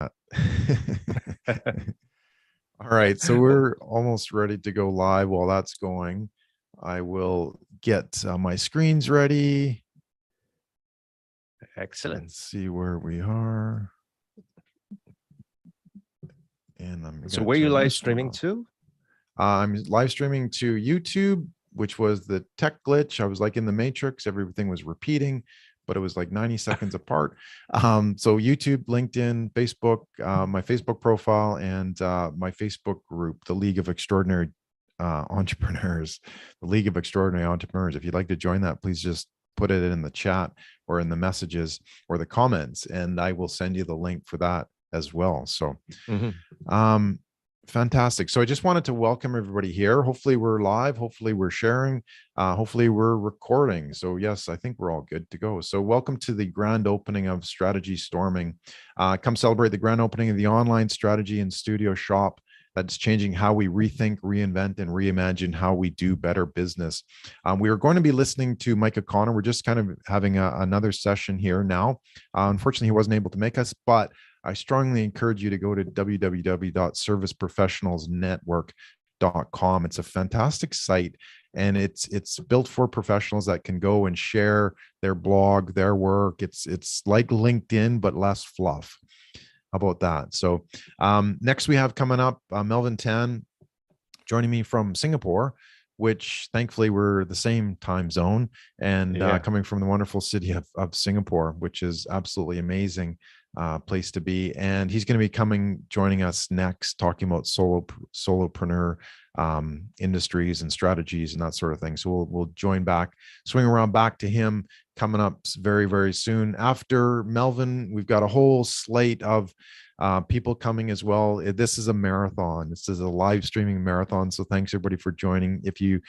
All right, so we're almost ready to go live. While that's going, I will get my screens ready. Excellent. Let's see where we are. And So where are you live streaming to? I'm live streaming to YouTube, which was the tech glitch. I was like in the Matrix. Everything was repeating, but it was like 90 seconds apart. So YouTube, LinkedIn, Facebook, my Facebook profile, and my Facebook group, the League of Extraordinary Entrepreneurs, the League of Extraordinary Entrepreneurs. If you'd like to join that, please just put it in the chat or in the messages or the comments, and I will send you the link for that as well. So, fantastic. So I just wanted to welcome everybody here. Hopefully we're live. Hopefully we're sharing. Hopefully we're recording. So yes, I think we're all good to go. So welcome to the grand opening of Strategy Storming. Come celebrate the grand opening of the online strategy and studio shop that's changing how we rethink, reinvent, and reimagine how we do better business. We are going to be listening to Mike O'Connor. We're just kind of having another session here now. Unfortunately, he wasn't able to make us, but I strongly encourage you to go to www.serviceprofessionalsnetwork.com. It's a fantastic site, and it's built for professionals that can go and share their blog, their work. It's like LinkedIn, but less fluff. How about that? So next we have coming up Melvyn Tan joining me from Singapore, which thankfully we're the same time zone, and coming from the wonderful city of Singapore, which is absolutely amazing place to be. And he's going to be joining us next, talking about solopreneur industries and strategies and that sort of thing. So we'll join back, swing around back to him coming up very, very soon. After Melvyn, we've got a whole slate of people coming as well. This is a marathon. This is a live streaming marathon. So thanks everybody for joining. If you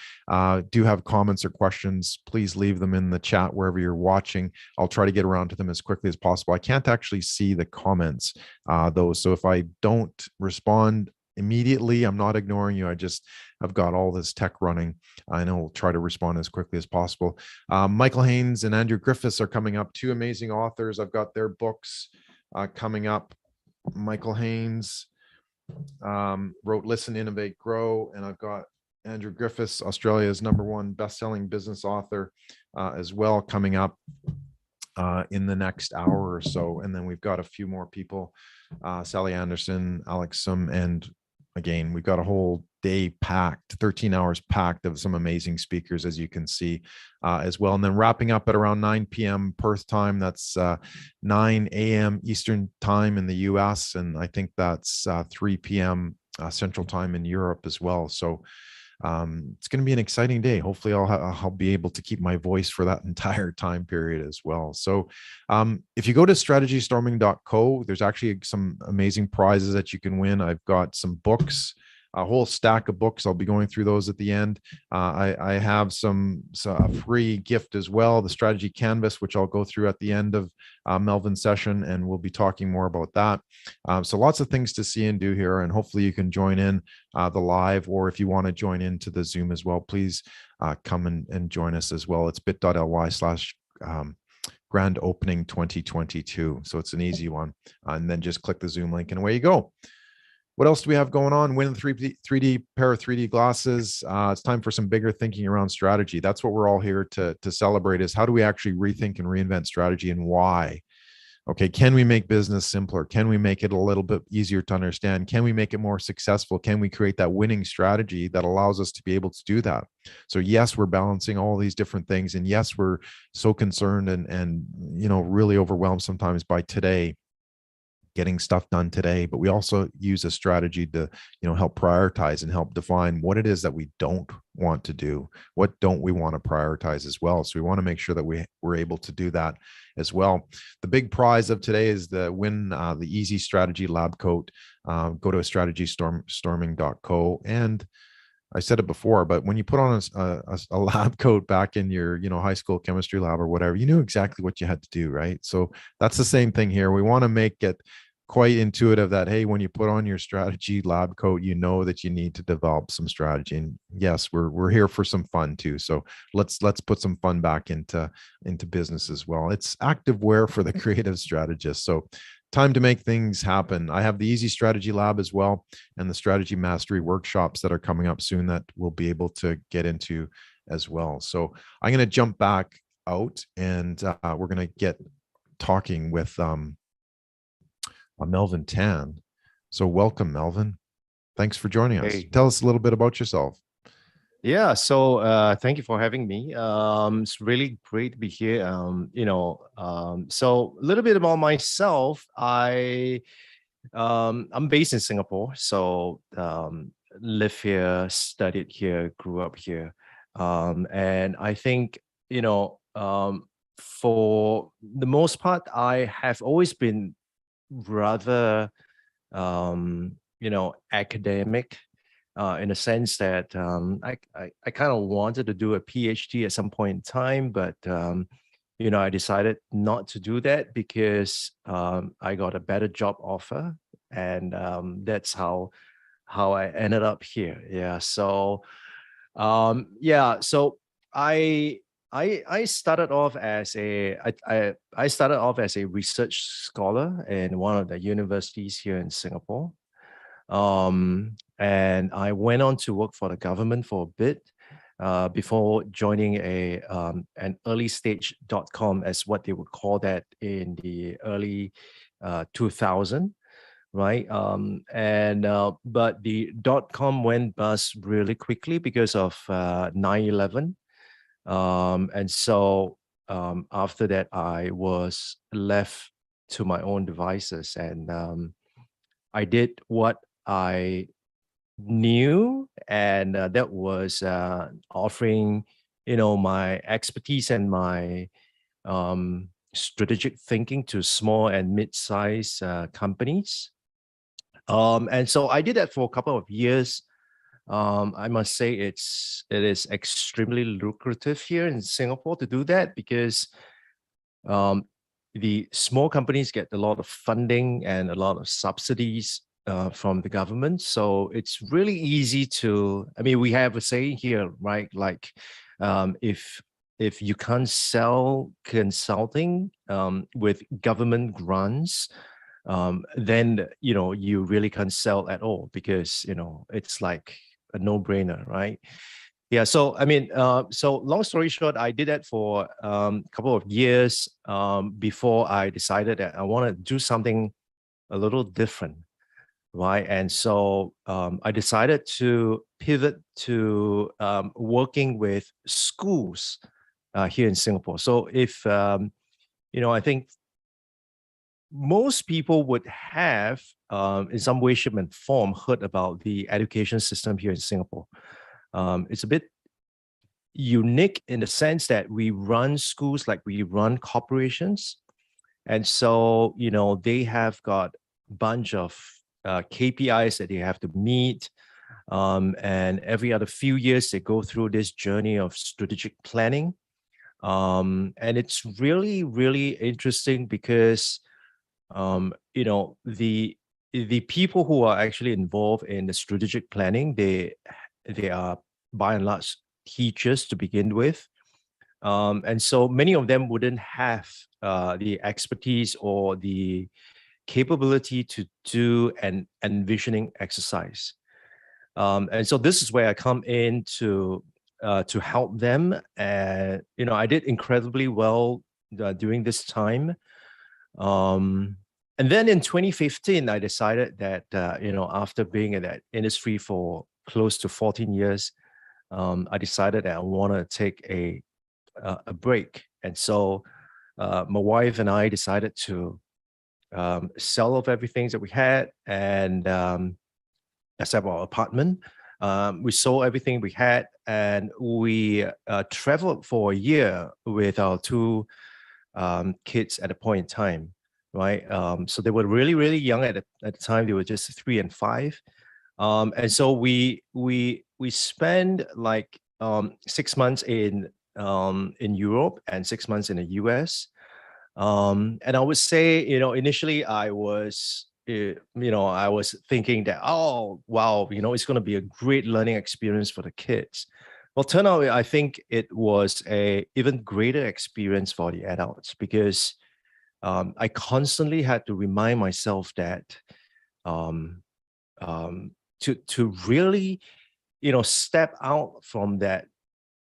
do have comments or questions, please leave them in the chat wherever you're watching. I'll try to get around to them as quickly as possible. I can't actually see the comments though. So if I don't respond immediately, I'm not ignoring you. I've got all this tech running. I know we'll try to respond as quickly as possible. Michael Haynes and Andrew Griffiths are coming up, two amazing authors. I've got their books coming up. Michael Haynes wrote Listen, Innovate, Grow, and I've got Andrew Griffiths, Australia's #1 best-selling business author, as well, coming up in the next hour or so. And then we've got a few more people, Sally Anderson, Alex Sum, and again, we've got a whole day packed, 13 hours packed of some amazing speakers, as you can see, as well. And then wrapping up at around 9 p.m. Perth time. That's 9 a.m. Eastern time in the US. And I think that's 3 p.m. Central time in Europe as well. So it's going to be an exciting day. Hopefully I'll be able to keep my voice for that entire time period as well. So if you go to strategystorming.co, there's actually some amazing prizes that you can win. I've got some books, a whole stack of books. I'll be going through those at the end. I have a free gift as well, the strategy canvas, which I'll go through at the end of Melvyn's session, and we'll be talking more about that. So lots of things to see and do here, and hopefully you can join in the live, or if you want to join into the Zoom as well, please come and join us as well. It's bit.ly/grand opening 2022. So it's an easy one. And then just click the Zoom link and away you go. What else do we have going on? Win 3D pair of 3D glasses. It's time for some bigger thinking around strategy. That's what we're all here to celebrate, is how do we actually rethink and reinvent strategy, and why? Okay, can we make business simpler? Can we make it a little bit easier to understand? Can we make it more successful? Can we create that winning strategy that allows us to be able to do that? So yes, we're balancing all these different things. And yes, we're so concerned and really overwhelmed sometimes by today, getting stuff done today, but we also use a strategy to help prioritize and help define what it is that we don't want to do, what don't we want to prioritize as well. So we want to make sure that we're able to do that as well. The big prize of today is the Easy Strategy Lab Coat. Go to strategystorming.co, and I said it before, but when you put on a lab coat back in your high school chemistry lab or whatever, you knew exactly what you had to do, right? So that's the same thing here. We want to make it quite intuitive that, hey, when you put on your strategy lab coat, you know that you need to develop some strategy. And yes, we're here for some fun too. So let's put some fun back into business as well. It's active wear for the creative strategist. So time to make things happen. I have the Easy Strategy Lab as well, and the Strategy Mastery workshops that are coming up soon that we'll be able to get into as well. So I'm going to jump back out, and we're going to get talking with Melvyn Tan. So welcome, Melvyn. Thanks for joining us. Hey. Tell us a little bit about yourself. Yeah, so thank you for having me. It's really great to be here. So a little bit about myself. I'm based in Singapore, so live here, studied here, grew up here, and I think for the most part, I have always been rather academic, in a sense that I kind of wanted to do a PhD at some point in time, but I decided not to do that because I got a better job offer, and that's how I ended up here. Yeah. So so I I started off as I started off as a research scholar in one of the universities here in Singapore. And I went on to work for the government for a bit before joining an early stage.com, as what they would call that in the early 2000, right? But the .com went bust really quickly because of 9/11. And so after that, I was left to my own devices, and I did what I knew, and that was offering, my expertise and my strategic thinking to small and mid-sized companies. And so I did that for a couple of years. I must say it is extremely lucrative here in Singapore to do that, because um, the small companies get a lot of funding and a lot of subsidies from the government. So it's really easy to, I mean, we have a saying here, right? Like, if you can't sell consulting with government grants, then you really can't sell at all, because it's like a no-brainer, right? Yeah. So I mean, so long story short, I did that for a couple of years before I decided that I want to do something a little different, right? And so I decided to pivot to working with schools here in Singapore. So if I think most people would have, in some way, shape, and form, heard about the education system here in Singapore. It's a bit unique in the sense that we run schools like we run corporations. And so, they have got a bunch of KPIs that they have to meet. And every other few years, they go through this journey of strategic planning. And it's really, really interesting because, the people who are actually involved in the strategic planning, they are by and large teachers to begin with. And so many of them wouldn't have the expertise or the capability to do an envisioning exercise. And so this is where I come in to help them. And, I did incredibly well during this time. And then in 2015, I decided that, after being in that industry for close to 14 years, I decided that I want to take a break. And so my wife and I decided to sell off everything that we had, and except our apartment. We sold everything we had, and we traveled for a year with our two kids at a point in time, right? So they were really, really young at the time. They were just 3 and 5. And so we spent like 6 months in Europe and 6 months in the US. And I would say, initially I was thinking that, oh, wow, it's going to be a great learning experience for the kids. Well, turn out, I think it was a even greater experience for the adults, because I constantly had to remind myself that um, to really, step out from that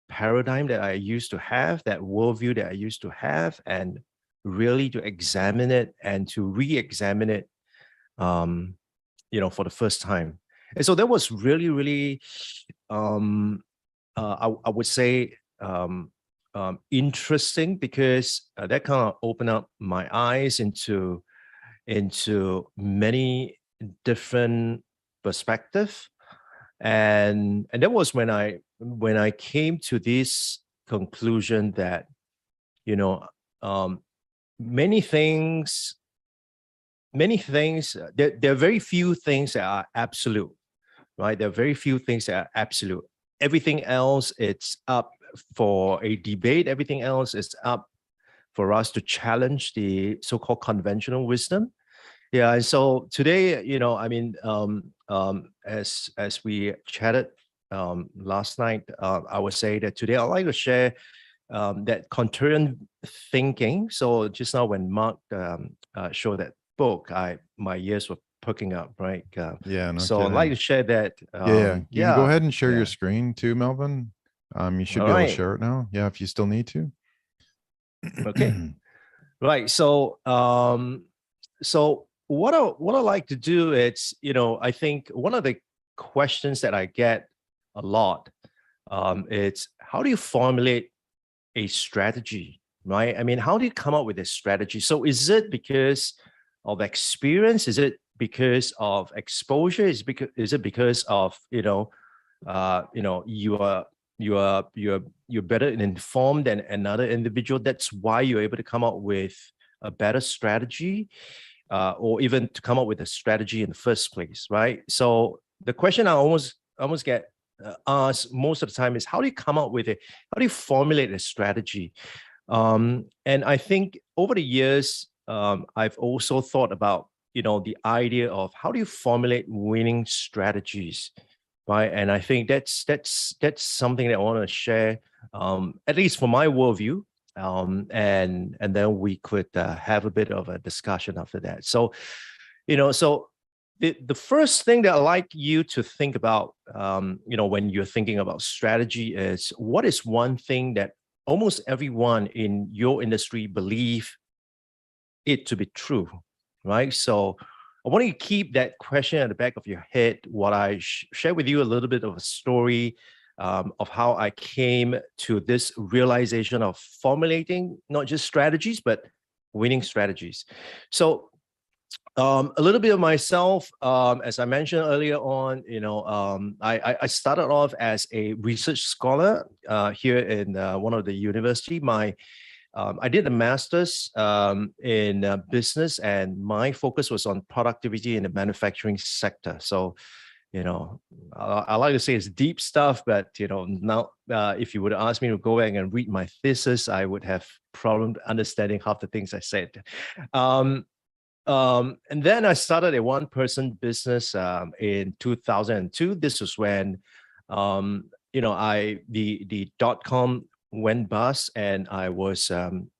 paradigm that I used to have, that worldview that I used to have, and really to examine it and to re-examine it, for the first time. And so that was really, really, I would say, interesting, because that kind of opened up my eyes into many different perspectives. And that was when I came to this conclusion that, um, many things there are very few things that are absolute, right? There are very few things that are absolute. Everything else, it's up for a debate. Everything else is up for us to challenge the so-called conventional wisdom. Yeah, and so today, as we chatted last night, I would say that today I'd like to share that contrarian thinking. So just now when Mark showed that book, my ears were perking up, right? Yeah, no So I'd like kidding. to share that. Yeah, you can go ahead and share your Yeah. screen too, Melvin. You should All be able to right. share it now. Yeah, if you still need to. Okay. Right. So what I like to do is, I think one of the questions that I get a lot, it's how do you formulate a strategy, right? I mean, how do you come up with a strategy? So is it because of experience? Is it because of exposure? Is it because of, you're better informed than another individual? That's why you're able to come up with a better strategy, or even to come up with a strategy in the first place, right? So the question I almost get asked most of the time is, how do you come up with it? How do you formulate a strategy? And I think over the years, I've also thought about, the idea of how do you formulate winning strategies, right? And I think that's something that I want to share, at least for my worldview, and then we could have a bit of a discussion after that. So, the first thing that I like you to think about, when you're thinking about strategy, is what is one thing that almost everyone in your industry believe it to be true, right? So I want you to keep that question at the back of your head while I share with you a little bit of a story, of how I came to this realization of formulating not just strategies, but winning strategies. So a little bit of myself, as I mentioned earlier on, I started off as a research scholar here in one of the university. I did a master's in business, and my focus was on productivity in the manufacturing sector. So, I like to say it's deep stuff, but now if you would ask me to go back and read my thesis, I would have problem understanding half the things I said. And then I started a one-person business in 2002. This was when, the .com went bust, and I was,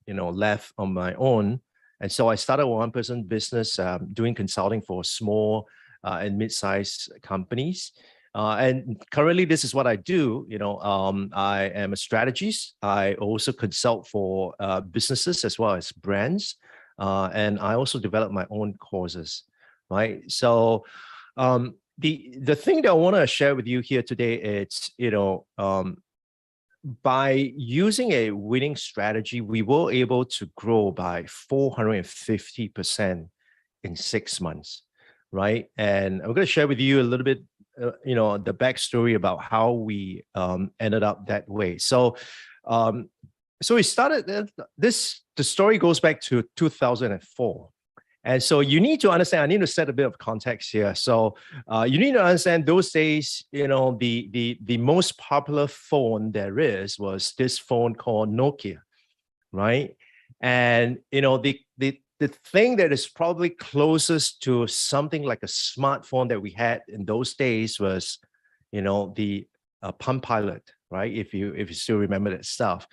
left on my own. And so I started a one-person business doing consulting for small and mid-sized companies. And currently, this is what I do. I am a strategist. I also consult for businesses as well as brands. And I also develop my own courses, right? So the thing that I want to share with you here today is, by using a winning strategy, we were able to grow by 450% in 6 months, right? And I'm going to share with you a little bit, the backstory about how we ended up that way. So we started this. The story goes back to 2004, and so you need to understand. I need to set a bit of context here. So you need to understand those days. The most popular phone there is was this phone called Nokia, right? And the thing that is probably closest to something like a smartphone that we had in those days was, the Palm Pilot, right? If you still remember that stuff.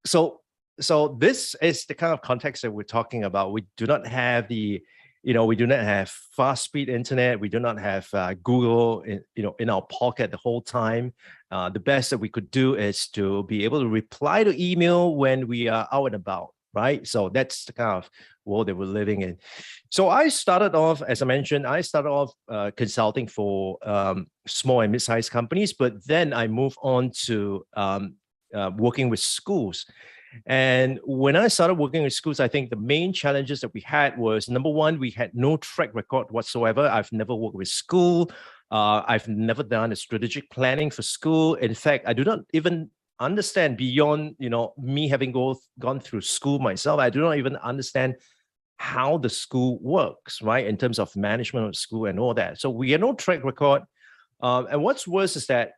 So So this is the kind of context that we're talking about. We do not have we do not have fast speed internet. We do not have Google, in our pocket the whole time. The best that we could do is to be able to reply to email when we are out and about, right? So that's the kind of world that we're living in. So I started off, as I mentioned, consulting for small and mid-sized companies, but then I moved on to working with schools. And when I started working with schools, I think the main challenges that we had was, number one, we had no track record whatsoever. I've never worked with school. I've never done a strategic planning for school. In fact, I do not even understand beyond, me having gone through school myself. I do not even understand how the school works, right? In terms of management of school and all that. So we had no track record. And what's worse is that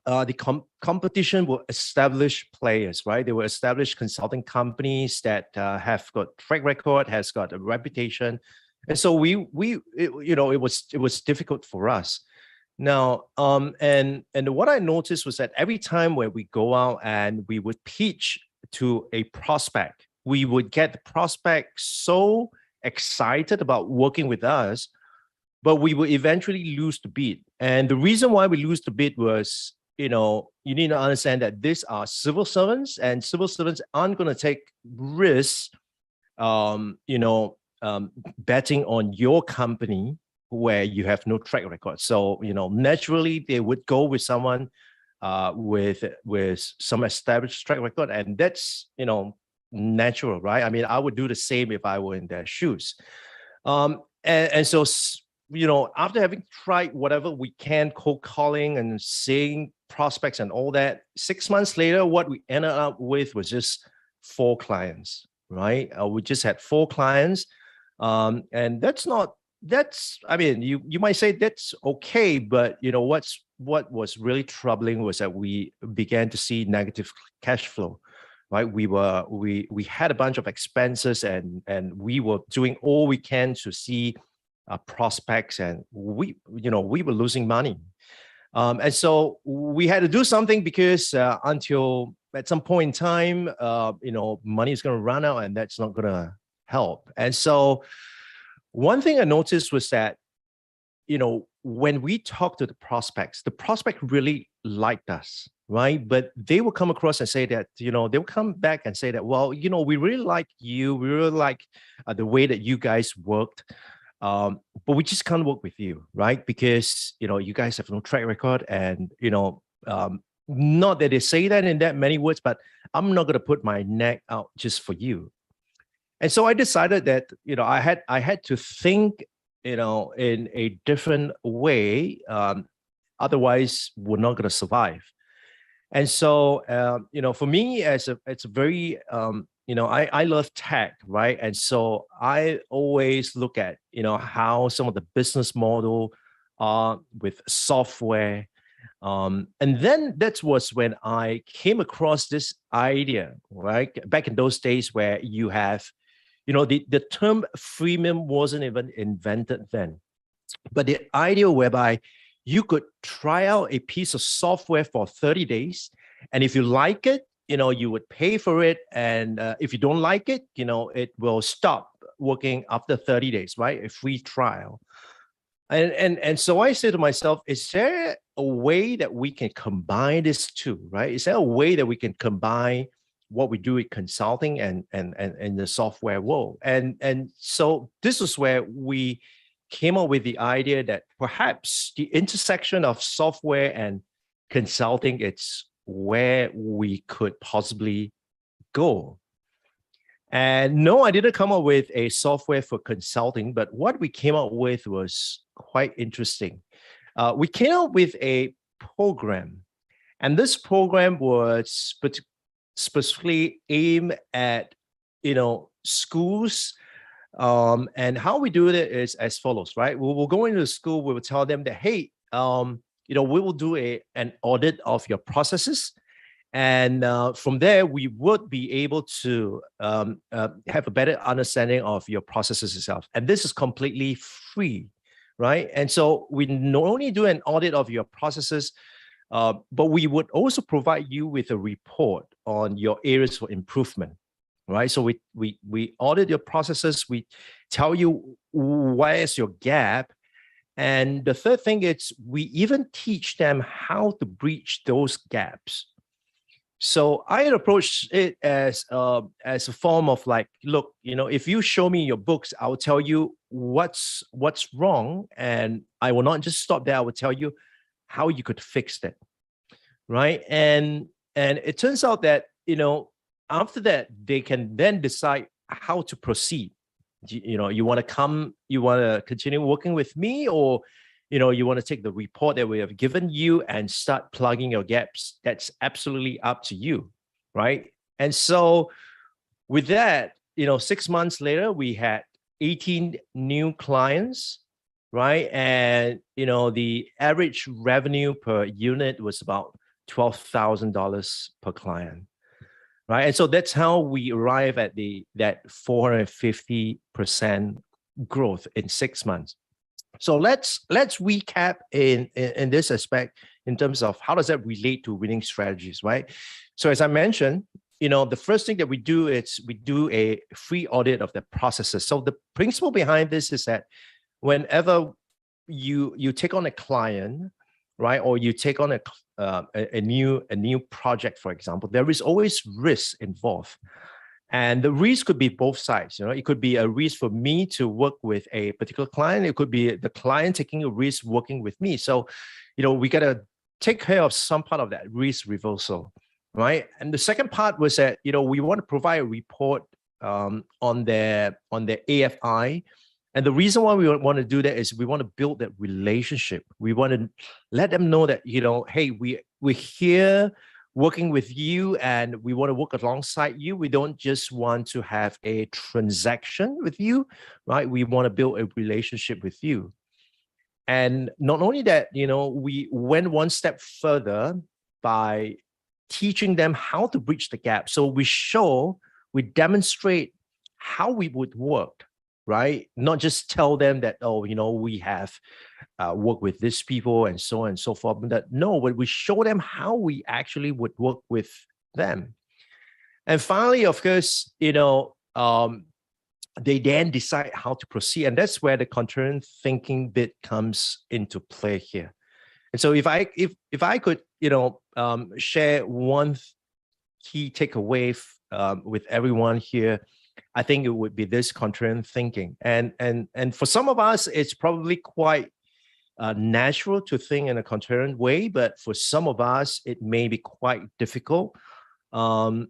the competition will establish players, right? They will establish consulting companies that have got track record, has got a reputation, and so it was difficult for us. Now, and what I noticed was that every time where we go out and we would pitch to a prospect, we would get the prospect so excited about working with us, but we would eventually lose the bid. And the reason why we lose the bid was, you need to understand that these are civil servants, and civil servants aren't going to take risks, betting on your company where you have no track record. So, naturally they would go with someone with some established track record, and that's, natural, right? I mean, I would do the same if I were in their shoes. And so, after having tried whatever we can, cold calling and seeing prospects and all that, 6 months later, what we ended up with was just 4 clients, right? We just had 4 clients. And I mean, you might say that's okay, but what was really troubling was that we began to see negative cash flow, right? We had a bunch of expenses, and we were doing all we can to see prospects, and we were losing money. And so we had to do something, because until at some point in time, money is going to run out, and that's not going to help. And so one thing I noticed was that, when we talked to the prospect really liked us, right? But they will come across and say that, they will come back and say that, well, we really like you. We really like the way that you guys worked. But we just can't work with you, right? Because, you guys have no track record, and, not that they say that in that many words, but I'm not going to put my neck out just for you. And so I decided that, I had to think, in a different way. Otherwise, we're not going to survive. And so, for me, it's a very, I love tech, right? And so I always look at, how some of the business model with software. And then that was when I came across this idea, right? Back in those days where you have, the term freemium wasn't even invented then. But the idea whereby you could try out a piece of software for 30 days. And if you like it, you would pay for it. And if you don't like it, it will stop working after 30 days, right? A free trial. And so I said to myself, is there a way that we can combine these two, right? Is there a way that we can combine what we do with consulting and the software world? And so this is where we came up with the idea that perhaps the intersection of software and consulting, it's where we could possibly go. And no, I didn't come up with a software for consulting, but what we came up with was quite interesting. We came up with a program, and this program was specifically aimed at, schools. And how we do it is as follows, right? We'll go into the school, we will tell them that, hey, we will do an audit of your processes. And from there, we would be able to have a better understanding of your processes itself. And this is completely free, right? And so we not only do an audit of your processes, but we would also provide you with a report on your areas for improvement, right? So we audit your processes. We tell you where's your gap. And the third thing is we even teach them how to breach those gaps. So I approach it as a form of like, look, if you show me your books, I'll tell you what's wrong, and I will not just stop there. I will tell you how you could fix that, right? And it turns out that after that they can then decide how to proceed. You want to continue working with me, or you want to take the report that we have given you and start plugging your gaps. That's absolutely up to you, right? And so with that, 6 months later, we had 18 new clients, right? And the average revenue per unit was about $12,000 per client, right? And so that's how we arrive at that 450% growth in 6 months. So let's recap in this aspect in terms of how does that relate to winning strategies, right? So as I mentioned, the first thing that we do is we do a free audit of the processes. So the principle behind this is that whenever you take on a client, right, or you take on a new project, for example, there is always risk involved. And the risk could be both sides. It could be a risk for me to work with a particular client. It could be the client taking a risk working with me. So, we got to take care of some part of that risk reversal, right? And the second part was that, we want to provide a report on their AFI. And the reason why we want to do that is we want to build that relationship. We want to let them know that, hey, we're here working with you and we want to work alongside you. We don't just want to have a transaction with you, right? We want to build a relationship with you. And not only that, we went one step further by teaching them how to bridge the gap. So we demonstrate how we would work, right? Not just tell them that, we have worked with these people and so on and so forth. But no, but we show them how we actually would work with them. And finally, of course, they then decide how to proceed. And that's where the concurrent thinking bit comes into play here. And so if I could, share one key takeaway with everyone here, I think it would be this concurrent thinking. And for some of us, it's probably quite natural to think in a concurrent way, but for some of us, it may be quite difficult. And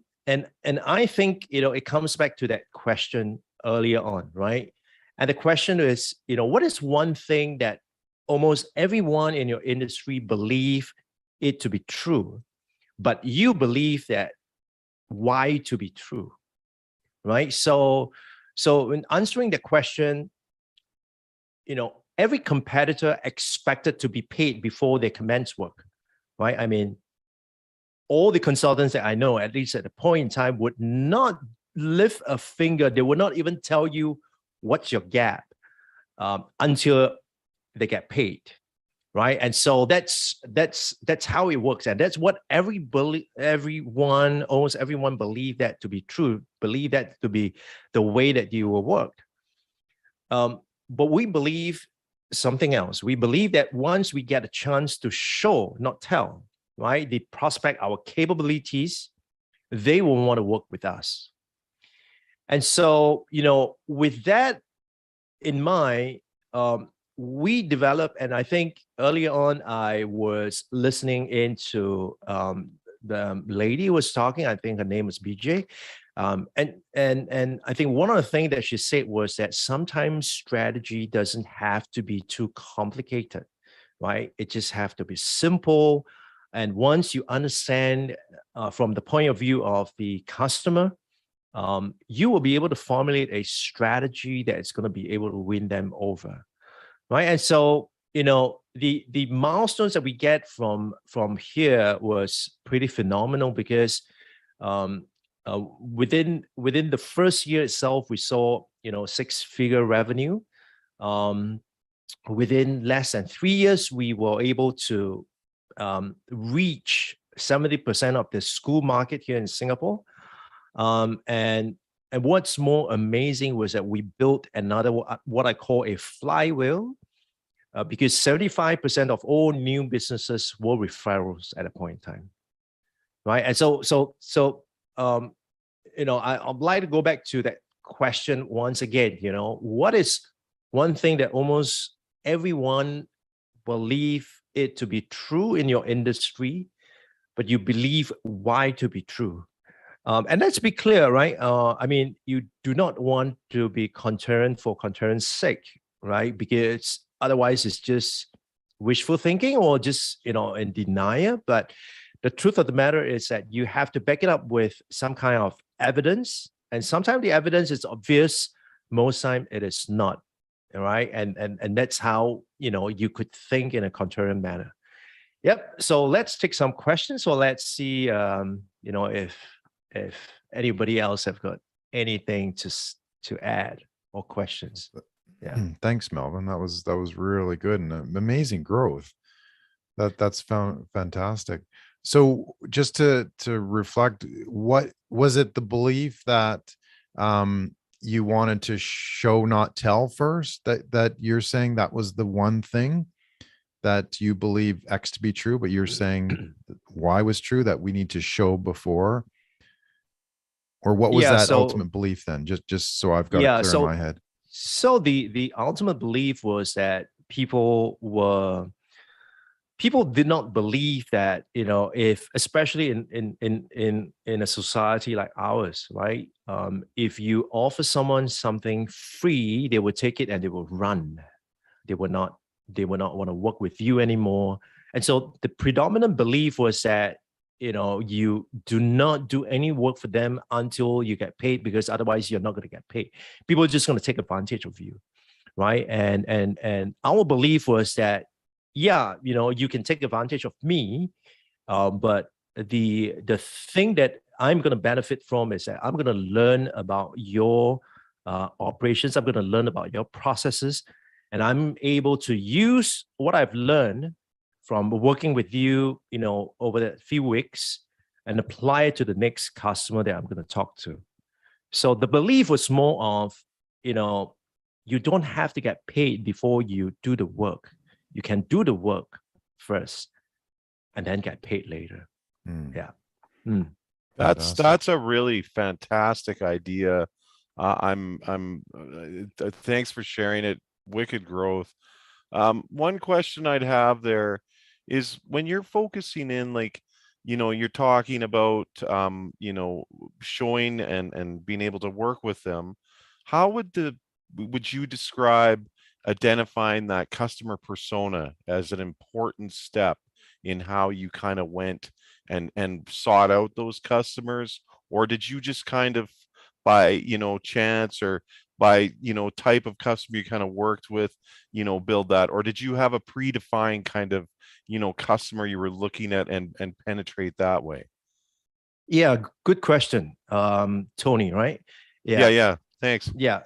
I think, it comes back to that question earlier on, right? And the question is, what is one thing that almost everyone in your industry believe it to be true, but you believe that why to be true, right? So in answering the question, every competitor expected to be paid before they commence work, right? I mean, all the consultants that I know, at least at the point in time, would not lift a finger. They would not even tell you what's your gap until they get paid, right? And so that's how it works, and that's what almost everyone believe that to be true, believe that to be the way that you will work. But we believe something else. We believe that once we get a chance to show, not tell, right, the prospect our capabilities, they will want to work with us. And so, with that in mind, we developed, and I think earlier on I was listening into the lady who was talking. I think her name was BJ. And I think one of the things that she said was that sometimes strategy doesn't have to be too complicated, right? It just have to be simple. And once you understand from the point of view of the customer, you will be able to formulate a strategy that is going to be able to win them over, right? And so, the milestones that we get from here was pretty phenomenal because within the first year itself, we saw 6-figure revenue. Within less than 3 years, we were able to reach 70% of the school market here in Singapore. And what's more amazing was that we built another, what I call a flywheel, because 75% of all new businesses were referrals at a point in time, right? And so I'd like to go back to that question once again. What is one thing that almost everyone believe it to be true in your industry, but you believe why to be true? And let's be clear, right? You do not want to be contrarian for contrarian's sake, right? Because otherwise it's just wishful thinking or just, in denial. But the truth of the matter is that you have to back it up with some kind of evidence. And sometimes the evidence is obvious. Most time it is not, right? And that's how, you could think in a contrarian manner. Yep. So let's take some questions. So let's see, if anybody else have got anything to add or questions. Yeah. Thanks, Melvyn. That was really good and amazing growth. That's fantastic. So just to reflect, what was it, the belief that you wanted to show, not tell first, that you're saying that was the one thing that you believe X to be true, but you're saying Y was true, that we need to show before? Or what was that ultimate belief then? Just so I've got it clear in my head. So the ultimate belief was that people did not believe that, if, especially in a society like ours, right? If you offer someone something free, they would take it and they will run. They would not want to work with you anymore. And so the predominant belief was that, you do not do any work for them until you get paid, because otherwise you're not going to get paid. People are just going to take advantage of you, right? And our belief was that, yeah, you can take advantage of me, but the thing that I'm going to benefit from is that I'm going to learn about your operations. I'm going to learn about your processes, and I'm able to use what I've learned from working with you, over the few weeks, and apply it to the next customer that I'm going to talk to. So the belief was more of, you don't have to get paid before you do the work. You can do the work first and then get paid later. Yeah. That's a really fantastic idea. Thanks for sharing it. Wicked growth. One question I'd have there is, when you're focusing in, like, you're talking about, showing and being able to work with them, how would you describe identifying that customer persona as an important step in how you kind of went and sought out those customers? Or did you just kind of, by, chance, or by, type of customer you kind of worked with, build that? Or did you have a predefined kind of, customer you were looking at and penetrate that way? Yeah, good question, Tony, right? Yeah. Thanks. Yeah,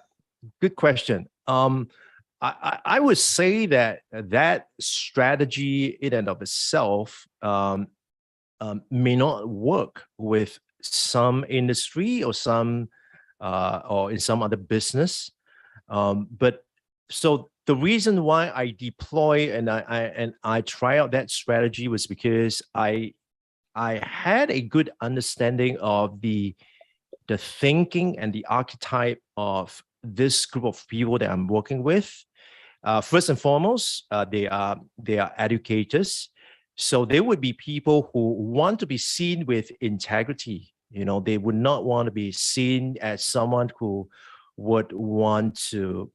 good question. I would say that strategy in and of itself may not work with some industry or or in some other business. But so the reason why I deploy and I try out that strategy was because I had a good understanding of the thinking and the archetype of this group of people that I'm working with. First and foremost, they are educators. So they would be people who want to be seen with integrity. They would not want to be seen as someone who would want to,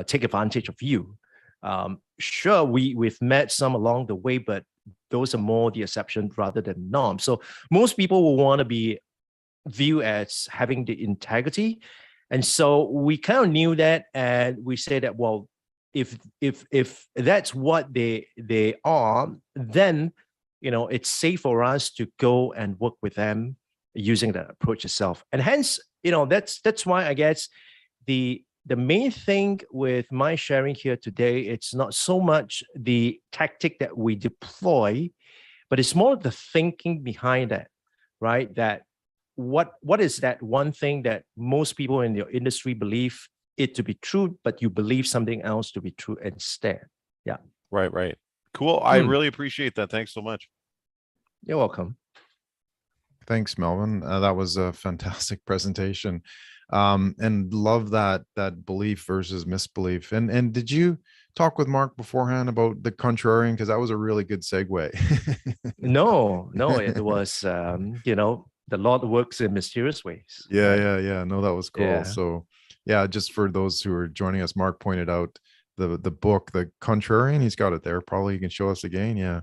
take advantage of you. Sure, we've met some along the way, but those are more the exception rather than norm. So most people will want to be viewed as having the integrity. And so we kind of knew that, and we said that, well, if that's what they are, then it's safe for us to go and work with them using that approach itself. And hence, that's why I guess the main thing with my sharing here today, it's not so much the tactic that we deploy, but it's more the thinking behind that, right? That what is that one thing that most people in your industry believe it to be true, but you believe something else to be true instead. Yeah. Right. Cool. I really appreciate that. Thanks so much. You're welcome. Thanks, Melvyn. That was a fantastic presentation, and love that belief versus misbelief. And did you talk with Mark beforehand about the contrarian? Because that was a really good segue. No, it was the Lord works in mysterious ways. Yeah, right? yeah. No, that was cool. Yeah. So yeah, just for those who are joining us, Mark pointed out the book, The Contrarian. He's got it there. Probably you can show us again. Yeah.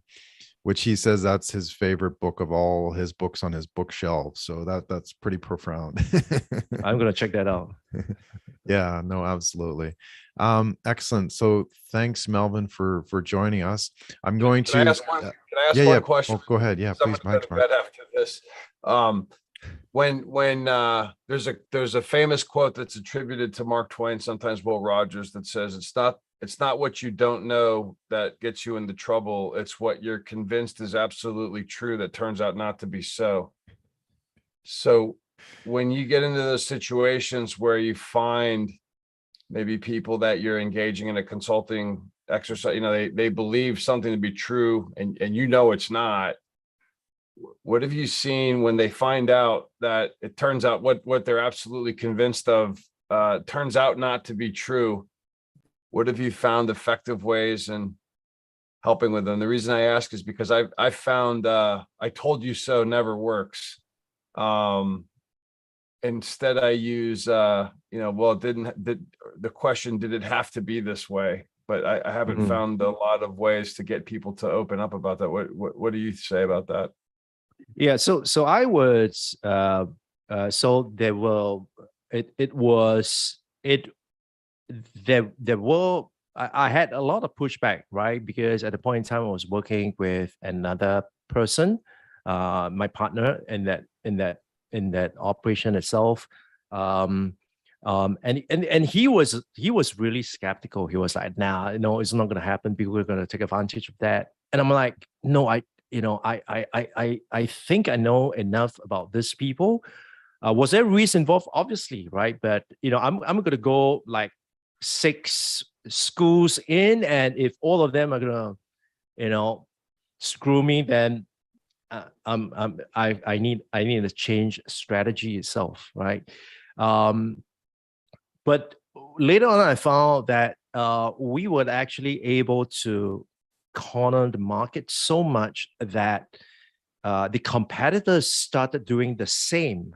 Which he says that's his favorite book of all his books on his bookshelf. So that's pretty profound. I'm gonna check that out. Yeah, no, absolutely. Excellent. So thanks, Melvyn, for joining us. I'm going Can to I ask yeah, one question? Oh, go ahead. Yeah, please, Someone's Mike. gonna bet after this. When there's a famous quote that's attributed to Mark Twain, sometimes Will Rogers, that says it's not what you don't know that gets you into trouble. It's what you're convinced is absolutely true that turns out not to be so. So when you get into those situations where you find maybe people that you're engaging in a consulting exercise, they believe something to be true and it's not. What have you seen when they find out that it turns out what they're absolutely convinced of turns out not to be true? What have you found effective ways in helping with them? The reason I ask is because I found I told you so never works. Instead I use well, the question, did it have to be this way? But I haven't found a lot of ways to get people to open up about that. What do you say about that? Yeah, so I would so there were I had a lot of pushback, right? Because at the point in time I was working with another person, my partner in that operation itself. And he was really skeptical. He was like, nah, no, it's not gonna happen. People are gonna take advantage of that. And I'm like, no, I think I know enough about these people. Was there risk involved? Obviously, right? But I'm gonna go like 6 schools in, and if all of them are gonna screw me, then I need to change strategy itself, right? But later on, I found that we were actually able to corner the market so much that the competitors started doing the same,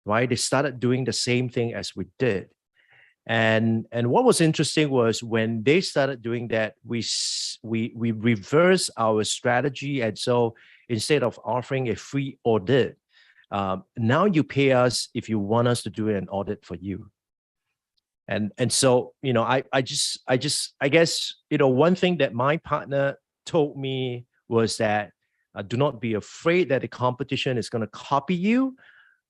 right? They started doing the same thing as we did. And what was interesting was when they started doing that, we reversed our strategy. And so instead of offering a free audit, now you pay us if you want us to do an audit for you. And so I guess one thing that my partner told me was that do not be afraid that the competition is going to copy you,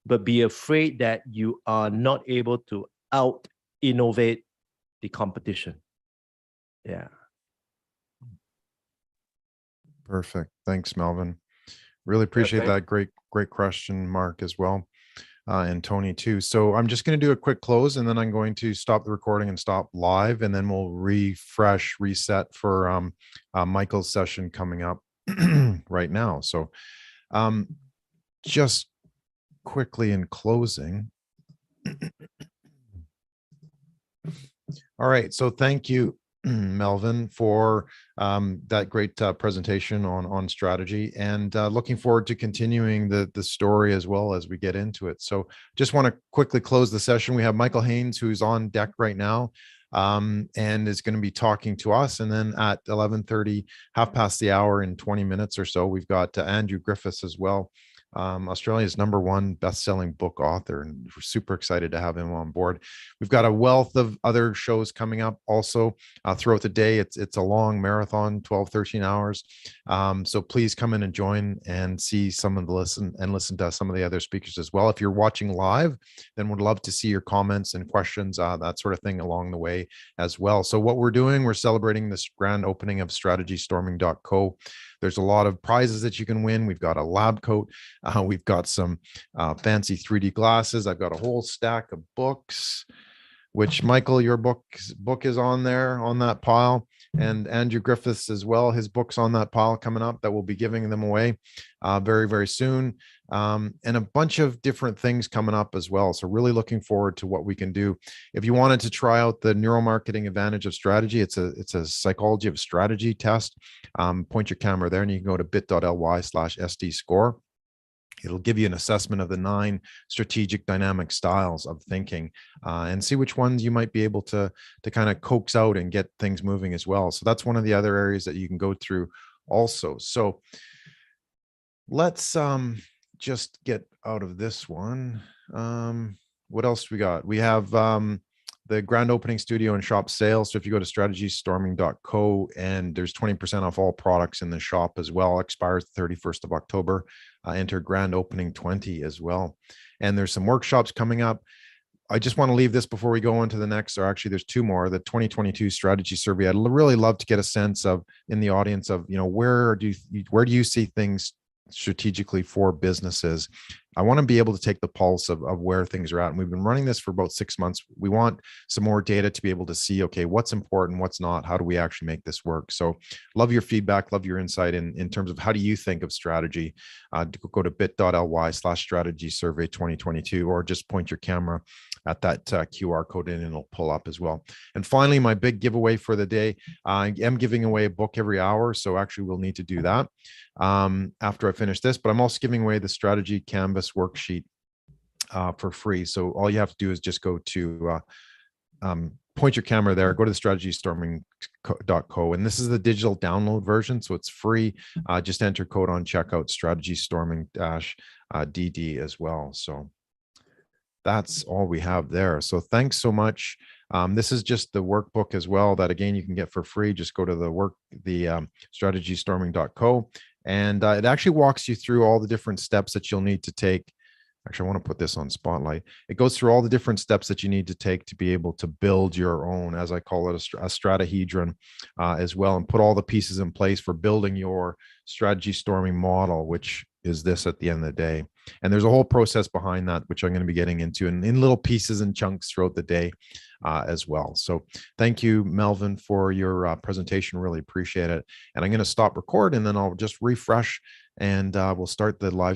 but be afraid that you are not able to out innovate the competition. Yeah. Perfect. Thanks, Melvyn. Really appreciate that. Great question, Mark, as well. And Tony too. So I'm just going to do a quick close, and then I'm going to stop the recording and stop live, and then we'll reset for Michael's session coming up right now. So just quickly in closing. All right. So thank you, Melvyn, for that great presentation on strategy, and looking forward to continuing the story as well as we get into it. So just want to quickly close the session. We have Michael Haynes, who's on deck right now, and is going to be talking to us. And then at 11:30, half past the hour in 20 minutes or so, we've got Andrew Griffiths as well, Australia's #1 best-selling book author, and we're super excited to have him on board. We've got a wealth of other shows coming up also throughout the day. It's a long marathon, 12, 13 hours. So please come in and join and see some of the listen to some of the other speakers as well. If you're watching live, then would love to see your comments and questions, that sort of thing along the way as well. So what we're doing, we're celebrating this grand opening of Strategystorming.co. There's a lot of prizes that you can win. We've got a lab coat. We've got some fancy 3D glasses. I've got a whole stack of books, which Michael, your book is on there on that pile, and Andrew Griffiths as well. His book's on that pile coming up that we'll be giving them away very, very soon. And a bunch of different things coming up as well. So really looking forward to what we can do. If you wanted to try out the Neuromarketing Advantage of Strategy, it's a psychology of strategy test. Point your camera there and you can go to bit.ly/SD score. It'll give you an assessment of the 9 strategic dynamic styles of thinking and see which ones you might be able to kind of coax out and get things moving as well. So that's one of the other areas that you can go through also. So let's just get out of this one. What else we got? We have the grand opening studio and shop sale. So if you go to strategystorming.co, and there's 20% off all products in the shop as well, expires the 31st of October. Enter grand opening 20 as well. And there's some workshops coming up. I just want to leave this before we go on to the next, or actually there's 2 more, the 2022 strategy survey. I'd really love to get a sense of, in the audience, of, where do you see things strategically for businesses? I want to be able to take the pulse of where things are at. And we've been running this for about 6 months. We want some more data to be able to see, okay, what's important, what's not, how do we actually make this work? So love your feedback, love your insight in terms of how do you think of strategy. Go to bit.ly/strategy survey 2022, or just point your camera at that QR code and it'll pull up as well. And finally, my big giveaway for the day, I am giving away a book every hour. So actually we'll need to do that after I finish this, but I'm also giving away the strategy canvas worksheet for free. So all you have to do is just go to point your camera there, go to the strategystorming.co, and this is the digital download version, so it's free. Just enter code on checkout, strategystorming-DD as well. So that's all we have there. So thanks so much. This is just the workbook as well, that again you can get for free. Just go to the strategystorming.co, and it actually walks you through all the different steps that you'll need to take. Actually, I want to put this on Spotlight. It goes through all the different steps that you need to take to be able to build your own, as I call it, a stratahedron as well, and put all the pieces in place for building your strategy storming model, which is this at the end of the day. And there's a whole process behind that, which I'm going to be getting into in little pieces and chunks throughout the day as well. So thank you, Melvyn, for your presentation. Really appreciate it. And I'm going to stop record, and then I'll just refresh, and we'll start the live